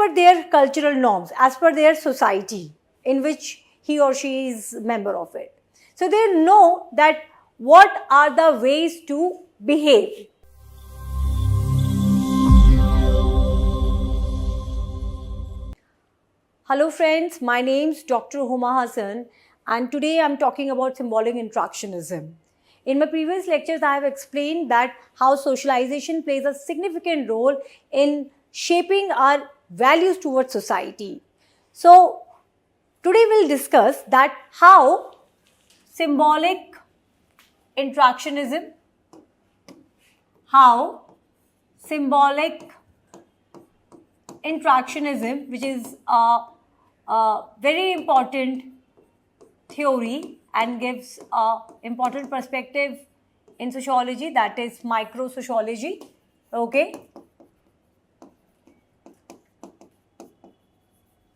per their cultural norms, as per their society in which he or she is a member of it. So they know that what are the ways to behave. Hello friends, my name is Dr. Huma Hassan and today I am talking about symbolic interactionism. In my previous lectures, I have explained that how socialization plays a significant role in shaping our values towards society. So today we'll discuss that how symbolic interactionism, which is a very important theory and gives a important perspective in sociology, that is micro-sociology. Okay.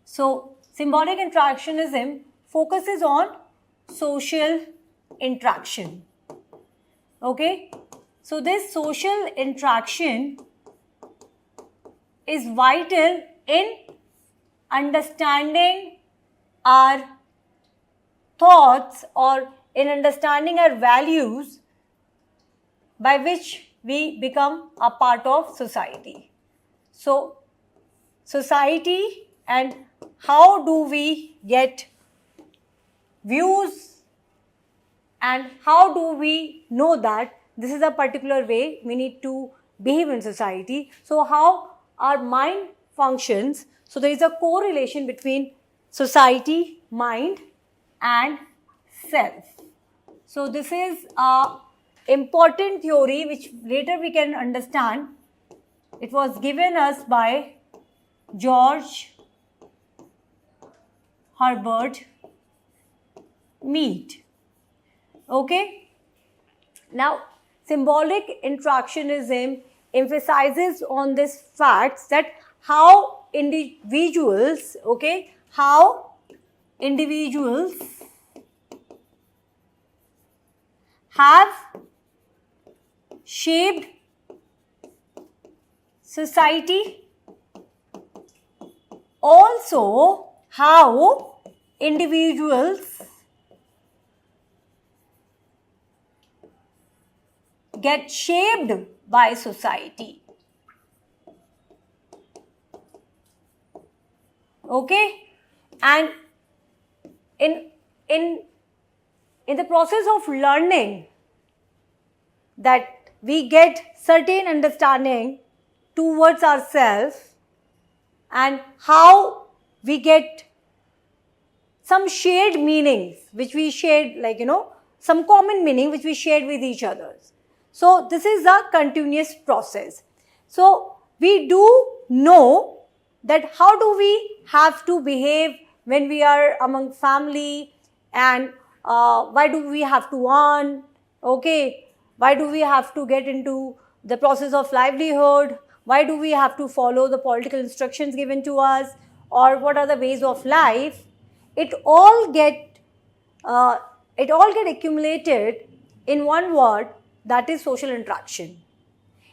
So symbolic interactionism focuses on social interaction. Okay. So this social interaction is vital in understanding our thoughts or in understanding our values by which we become a part of society. So society and how do we get views and how do we know that this is a particular way we need to behave in society. So how our mind functions. So there is a correlation between society, mind and self. So this is a important theory which later we can understand. It was given us by George Herbert Mead. Okay. Now symbolic interactionism emphasizes on this facts that how individuals have shaped society, also how individuals get shaped by society. Okay, and in the process of learning that we get certain understanding towards ourselves and how we get some shared meanings which we shared, some common meaning which we shared with each other. So this is a continuous process. So we do know that how do we have to behave when we are among family and why do we have to earn, okay, why do we have to get into the process of livelihood, why do we have to follow the political instructions given to us, or what are the ways of life. It all get accumulated in one word, that is social interaction.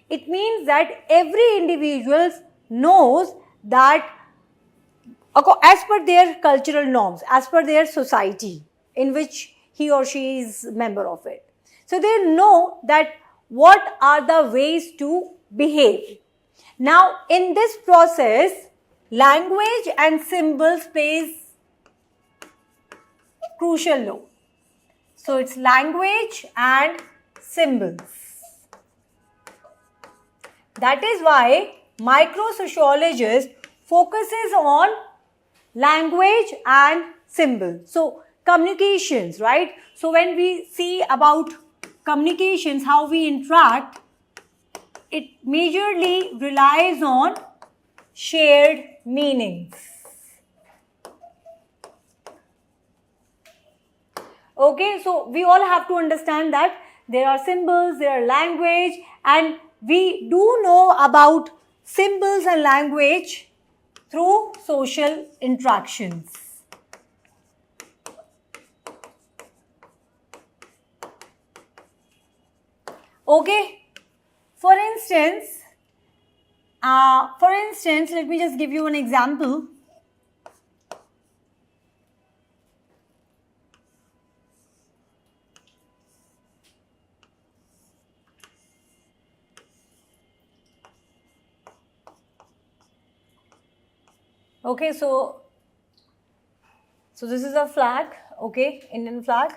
It means that every individual knows that as per their cultural norms, as per their society in which he or she is a member of it. So they know that what are the ways to behave. Now in this process, language and symbols plays crucial role. So it's language and symbols. That is why micro-sociologist focuses on language and symbols. So communications, right? So when we see about communications, how we interact, it majorly relies on shared meanings. Okay, so we all have to understand that there are symbols, there are language, and we do know about symbols and language through social interactions. Okay, for instance, For instance, let me just give you an example. Okay, so this is a flag, okay, Indian flag.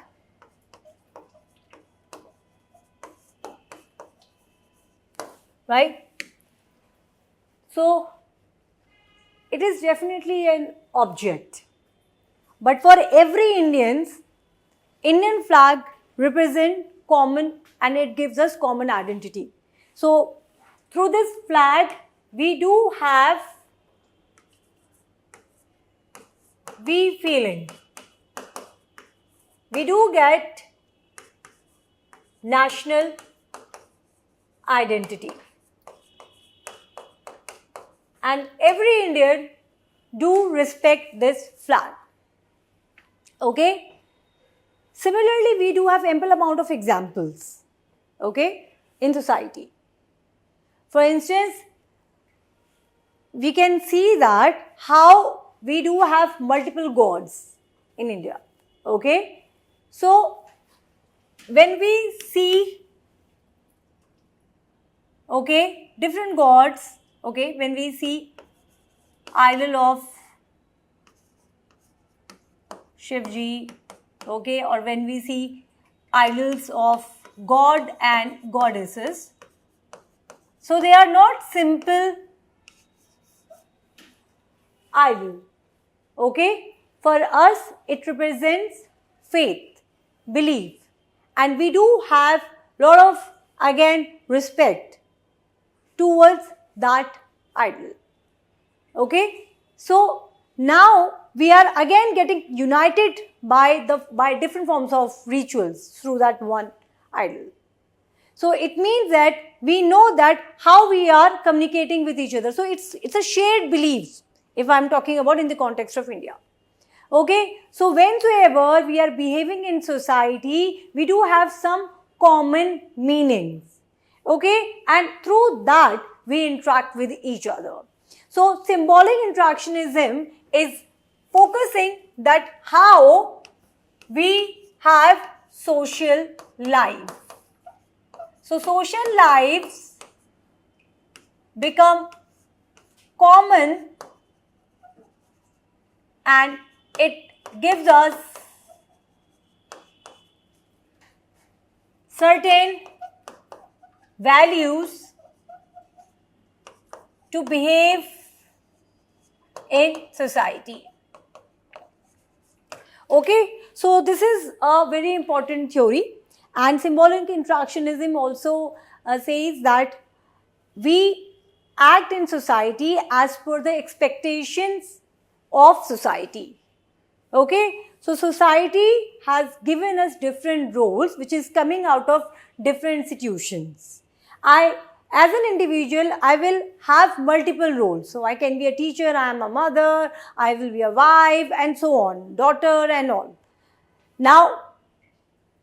Right? So it is definitely an object. But for every Indian flag represents common, and it gives us common identity. So through this flag, we do have we feeling. We do get national identity. And every Indian do respect this flag. Okay? Similarly, we do have ample amount of examples, okay, in society. For instance, we can see that how we do have multiple gods in India, okay. So, when we see, okay, different gods, okay, when we see idol of Shivji, okay, or when we see idols of god and goddesses, so they are not simple idol, okay. For us, it represents faith, belief, and we do have lot of, again, respect towards that idol, okay. So now we are again getting united by different forms of rituals through that one idol. So it means that we know that how we are communicating with each other. So it's a shared belief, if I am talking about in the context of India. Okay, so whensoever we are behaving in society, we do have some common meanings. Okay, and through that we interact with each other. So symbolic interactionism is focusing that how we have social life. So social lives become common and it gives us certain values to behave in society. Okay, so this is a very important theory, and symbolic interactionism also says that we act in society as per the expectations of society. Okay, so society has given us different roles which is coming out of different situations. As an individual, I will have multiple roles. So I can be a teacher, I am a mother, I will be a wife, and so on, daughter and all. Now,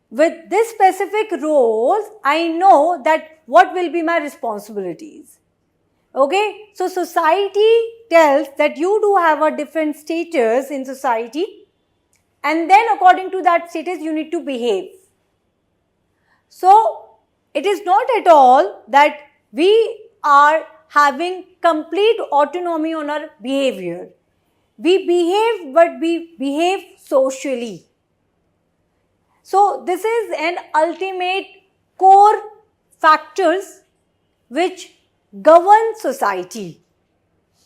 with this specific roles, I know that what will be my responsibilities. Okay, so society tells that you do have a different status in society, and then according to that status you need to behave. So it is not at all that we are having complete autonomy on our behavior. We behave, but we behave socially. So this is an ultimate core factors which govern society.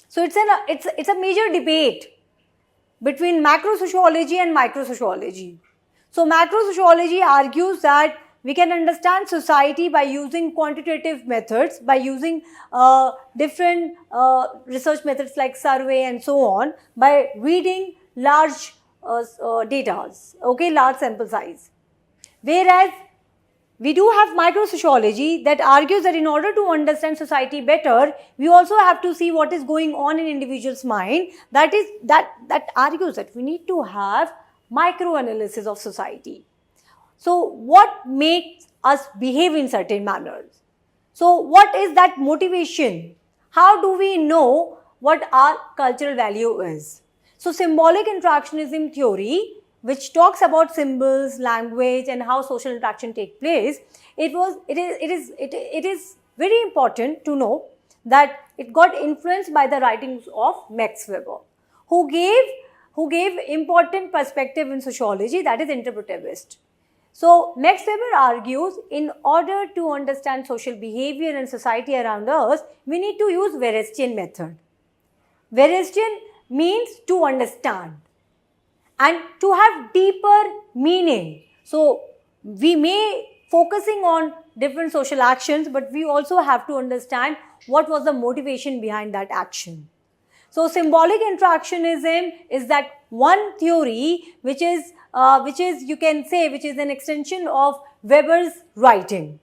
So it's a major debate between macro-sociology and micro-sociology. So macro-sociology argues that we can understand society by using quantitative methods, by using different research methods like survey and so on, by reading large data, okay, large sample size. Whereas we do have micro-sociology that argues that in order to understand society better, we also have to see what is going on in individual's mind. That argues that we need to have micro-analysis of society. So what makes us behave in certain manners? So what is that motivation? how do we know what our cultural value is? So symbolic interactionism theory, which talks about symbols, language, and how social interaction take place, it is very important to know that it got influenced by the writings of Max Weber, who gave important perspective in sociology, that is interpretivist. So Max Weber argues in order to understand social behavior and society around us, we need to use Verestian method. Verestian means to understand and to have deeper meaning. So we may focusing on different social actions, but we also have to understand what was the motivation behind that action. So symbolic interactionism is that one theory which is you can say which is an extension of Weber's writing.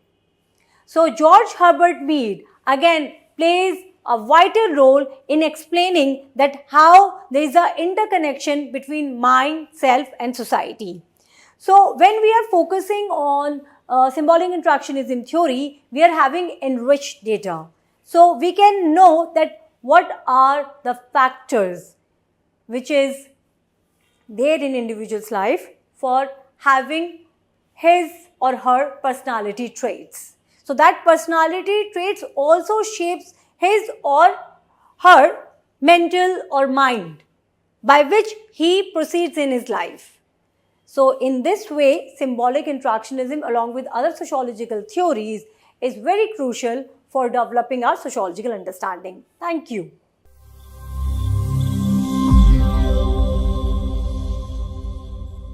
So George Herbert Mead again plays a vital role in explaining that how there is an interconnection between mind, self and society. So when we are focusing on symbolic interactionism theory, we are having enriched data. So we can know that what are the factors which is there in individual's life for having his or her personality traits. So that personality traits also shapes his or her mental or mind by which he proceeds in his life. So in this way, symbolic interactionism along with other sociological theories is very crucial for developing our sociological understanding. Thank you.